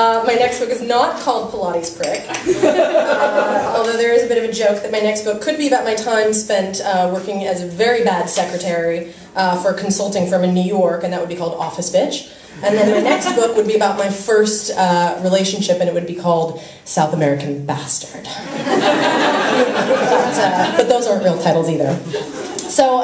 My next book is not called Pilates Prick, although there is a bit of a joke that my next book could be about my time spent working as a very bad secretary for a consulting firm in New York, and that would be called Office Bitch. And then my next book would be about my first relationship, and it would be called South American Bastard. But those aren't real titles either. So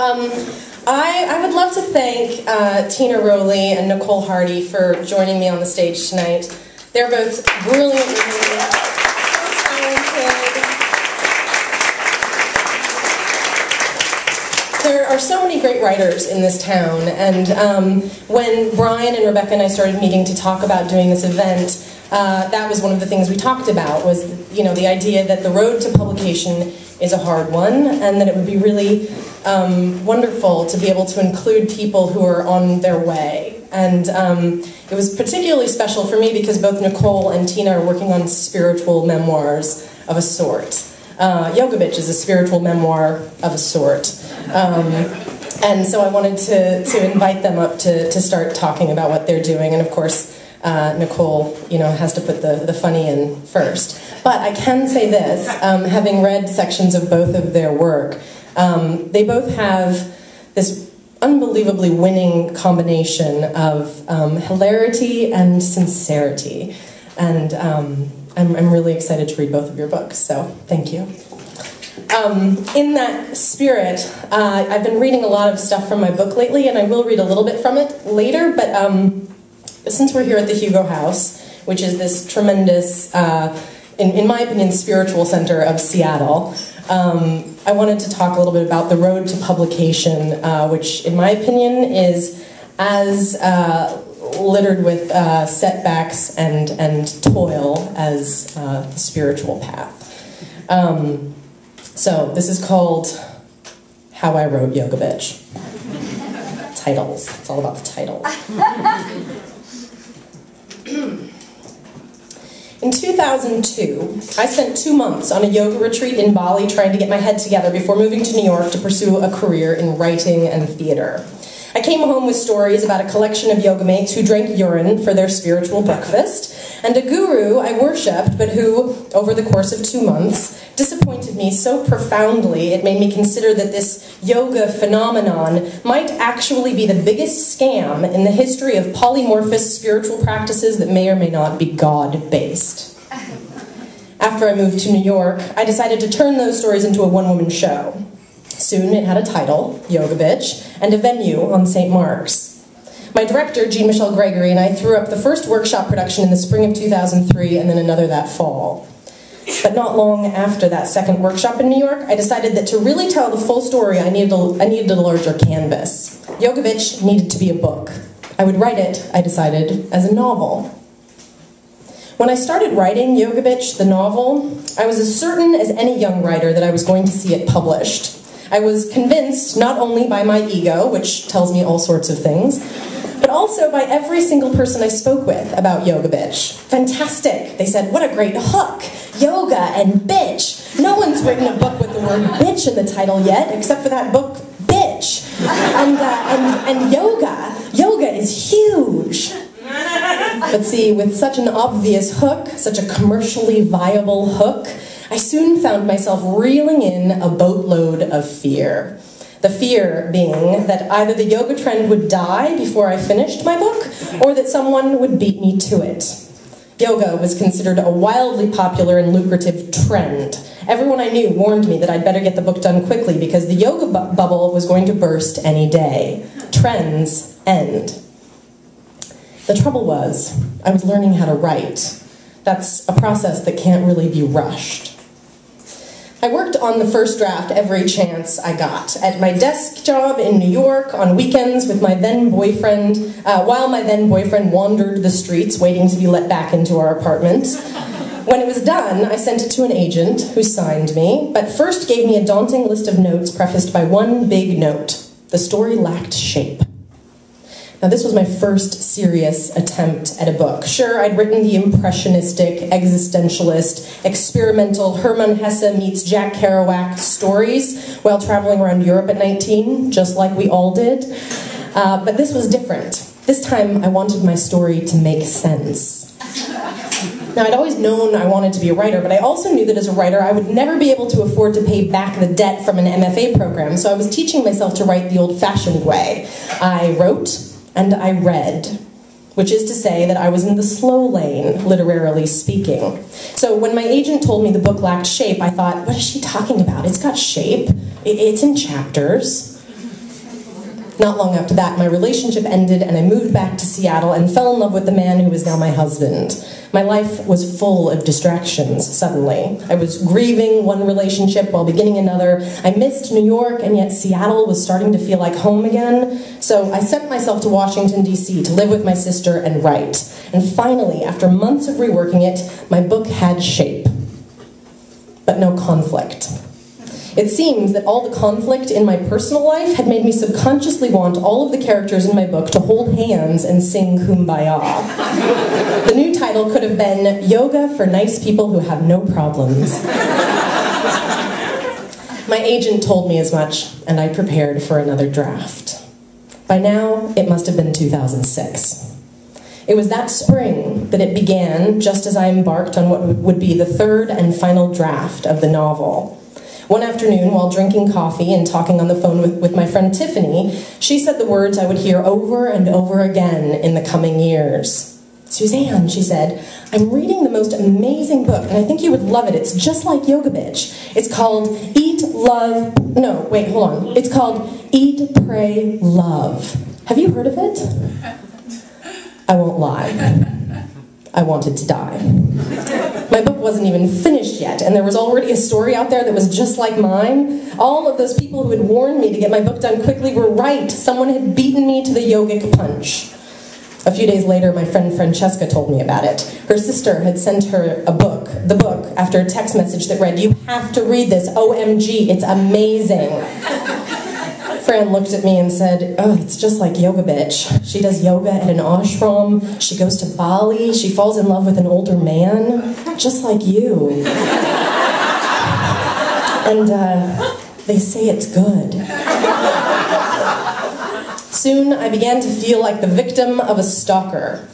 I would love to thank Tina Rowley and Nicole Hardy for joining me on the stage tonight. They're both brilliantly talented. There are so many great writers in this town, and when Brian and Rebecca and I started meeting to talk about doing this event, that was one of the things we talked about, was, you know, the idea that the road to publication is a hard one, and that it would be really wonderful to be able to include people who are on their way. And it was particularly special for me because both Nicole and Tina are working on spiritual memoirs of a sort. Yoga Bitch is a spiritual memoir of a sort. And so I wanted to invite them up to start talking about what they're doing. And of course, Nicole, you know, has to put the funny in first. But I can say this, having read sections of both of their work, they both have this unbelievably winning combination of hilarity and sincerity. And I'm really excited to read both of your books, so thank you. In that spirit, I've been reading a lot of stuff from my book lately, and I will read a little bit from it later, but since we're here at the Hugo House, which is this tremendous, in my opinion, spiritual center of Seattle, I wanted to talk a little bit about the road to publication, which, in my opinion, is as littered with setbacks and toil as the spiritual path. So this is called How I Wrote Yoga Bitch. Titles. It's all about the titles. In 2002, I spent 2 months on a yoga retreat in Bali trying to get my head together before moving to New York to pursue a career in writing and theater. I came home with stories about a collection of yoga mates who drank urine for their spiritual breakfast, and a guru I worshipped, but who, over the course of 2 months, disappointed me so profoundly it made me consider that this yoga phenomenon might actually be the biggest scam in the history of polymorphous spiritual practices that may or may not be God-based. After I moved to New York, I decided to turn those stories into a one-woman show. Soon it had a title, Yoga Bitch, and a venue on St. Mark's. My director, Jean-Michel Gregory, and I threw up the first workshop production in the spring of 2003 and then another that fall. But not long after that second workshop in New York, I decided that to really tell the full story, I needed a larger canvas. Yoga Bitch needed to be a book. I would write it, I decided, as a novel. When I started writing Yoga Bitch, the novel, I was as certain as any young writer that I was going to see it published. I was convinced not only by my ego, which tells me all sorts of things, but also by every single person I spoke with about Yoga Bitch. Fantastic, they said, what a great hook. Yoga and bitch. No one's written a book with the word bitch in the title yet, except for that book, Bitch. And yoga. Yoga is huge. But see, with such an obvious hook, such a commercially viable hook, I soon found myself reeling in a boatload of fear. The fear being that either the yoga trend would die before I finished my book, or that someone would beat me to it. Yoga was considered a wildly popular and lucrative trend. Everyone I knew warned me that I'd better get the book done quickly because the yoga bubble was going to burst any day. Trends end. The trouble was, I was learning how to write. That's a process that can't really be rushed. I worked on the first draft every chance I got. At my desk job in New York, on weekends with my then-boyfriend, while my then-boyfriend wandered the streets waiting to be let back into our apartment. When it was done, I sent it to an agent who signed me, but first gave me a daunting list of notes prefaced by one big note. The story lacked shape. Now, this was my first serious attempt at a book. Sure, I'd written the impressionistic, existentialist, experimental Hermann Hesse meets Jack Kerouac stories while traveling around Europe at 19, just like we all did. But this was different. This time, I wanted my story to make sense. Now, I'd always known I wanted to be a writer, but I also knew that as a writer, I would never be able to afford to pay back the debt from an MFA program, so I was teaching myself to write the old-fashioned way. I wrote and I read, which is to say that I was in the slow lane, literarily speaking. So when my agent told me the book lacked shape, I thought, what is she talking about? It's got shape. It's in chapters. Not long after that, my relationship ended and I moved back to Seattle and fell in love with the man who is now my husband. My life was full of distractions, suddenly. I was grieving one relationship while beginning another. I missed New York, and yet Seattle was starting to feel like home again. So I sent myself to Washington, D.C. to live with my sister and write. And finally, after months of reworking it, my book had shape, but no conflict. It seems that all the conflict in my personal life had made me subconsciously want all of the characters in my book to hold hands and sing Kumbaya. The new title could have been Yoga for Nice People Who Have No Problems. My agent told me as much, and I prepared for another draft. By now, it must have been 2006. It was that spring that it began, just as I embarked on what would be the third and final draft of the novel. One afternoon, while drinking coffee and talking on the phone with my friend Tiffany, she said the words I would hear over and over again in the coming years. Suzanne, she said, I'm reading the most amazing book, and I think you would love it. It's just like Yoga Bitch. It's called It's called Eat, Pray, Love. Have you heard of it? I won't lie. I wanted to die. My book wasn't even finished yet, and there was already a story out there that was just like mine. All of those people who had warned me to get my book done quickly were right. Someone had beaten me to the yogic punch. A few days later, my friend Francesca told me about it. Her sister had sent her the book, after a text message that read, "You have to read this, OMG, it's amazing." Fran looked at me and said, oh, it's just like Yoga Bitch. She does yoga at an ashram, she goes to Bali, she falls in love with an older man, just like you. And they say it's good. Soon I began to feel like the victim of a stalker.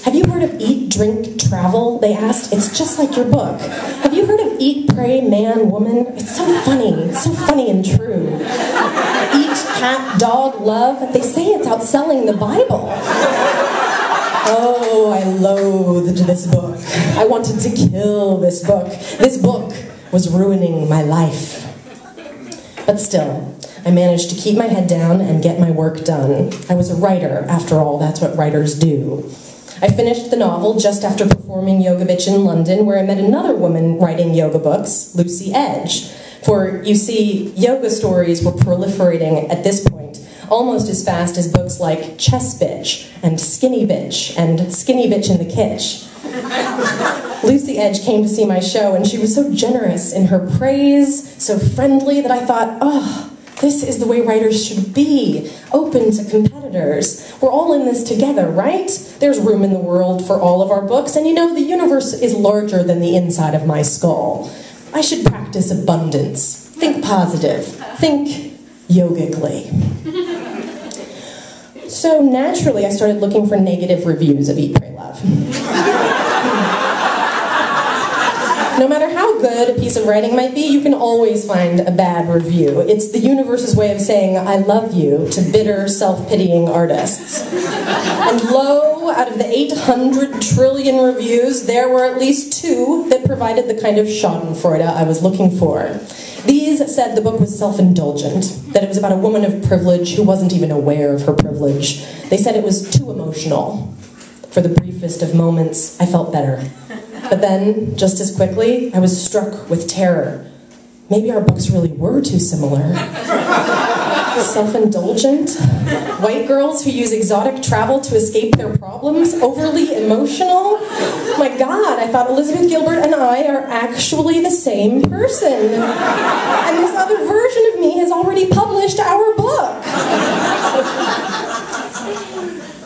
Have you heard of Eat, Drink, Travel? They asked. It's just like your book. Have you heard of Eat, Pray, Man, Woman? It's so funny and true. Eat, Cat, Dog, Love. They say it's outselling the Bible. Oh, I loathed this book. I wanted to kill this book. This book was ruining my life. But still, I managed to keep my head down and get my work done. I was a writer, after all, that's what writers do. I finished the novel just after performing Yoga Bitch in London, where I met another woman writing yoga books, Lucy Edge. For, you see, yoga stories were proliferating at this point, almost as fast as books like Chess Bitch and Skinny Bitch in the Kitsch. Lucy Edge came to see my show, and she was so generous in her praise, so friendly, that I thought, oh, this is the way writers should be, open to competitors. We're all in this together, right? There's room in the world for all of our books, and you know, the universe is larger than the inside of my skull. I should practice abundance. Think positive. Think yogically. So naturally, I started looking for negative reviews of Eat, Pray, Love. No matter how good a piece of writing might be, you can always find a bad review. It's the universe's way of saying, I love you, to bitter, self-pitying artists. And lo, out of the 800 trillion reviews, there were at least 2 that provided the kind of schadenfreude I was looking for. These said the book was self-indulgent, that it was about a woman of privilege who wasn't even aware of her privilege. They said it was too emotional. For the briefest of moments, I felt better. But then, just as quickly, I was struck with terror. Maybe our books really were too similar. Self-indulgent? White girls who use exotic travel to escape their problems? Overly emotional? My God, I thought Elizabeth Gilbert and I are actually the same person. And this other version of me has already published our book.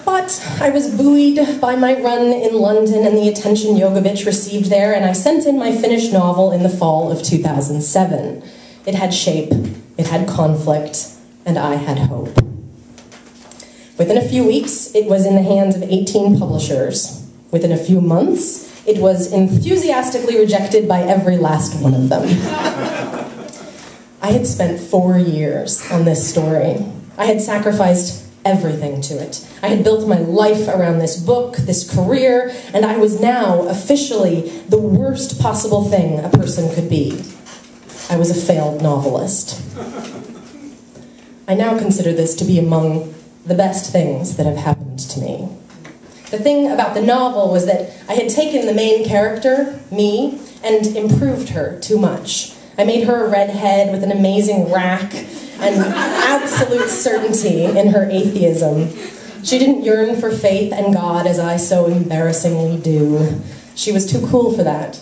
But I was buoyed by my run in London and the attention Yoga Bitch received there, and I sent in my finished novel in the fall of 2007. It had shape, it had conflict, and I had hope. Within a few weeks, it was in the hands of 18 publishers. Within a few months, It was enthusiastically rejected by every last one of them. I had spent 4 years on this story. I had sacrificed everything to it. I had built my life around this book, this career, and I was now officially the worst possible thing a person could be. I was a failed novelist. I now consider this to be among the best things that have happened to me. The thing about the novel was that I had taken the main character, me, and improved her too much. I made her a redhead with an amazing rack and absolute certainty in her atheism. She didn't yearn for faith and God as I so embarrassingly do. She was too cool for that.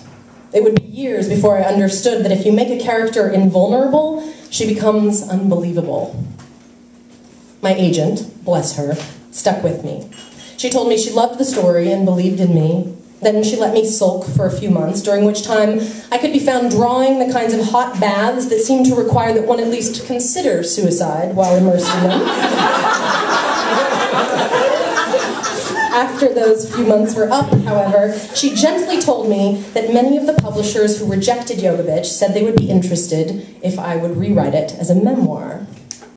It would be years before I understood that if you make a character invulnerable, she becomes unbelievable. My agent, bless her, stuck with me. She told me she loved the story and believed in me. Then she let me sulk for a few months, during which time I could be found drawing the kinds of hot baths that seemed to require that one at least consider suicide while immersed in them. After those few months were up, however, she gently told me that many of the publishers who rejected Yoga Bitch said they would be interested if I would rewrite it as a memoir.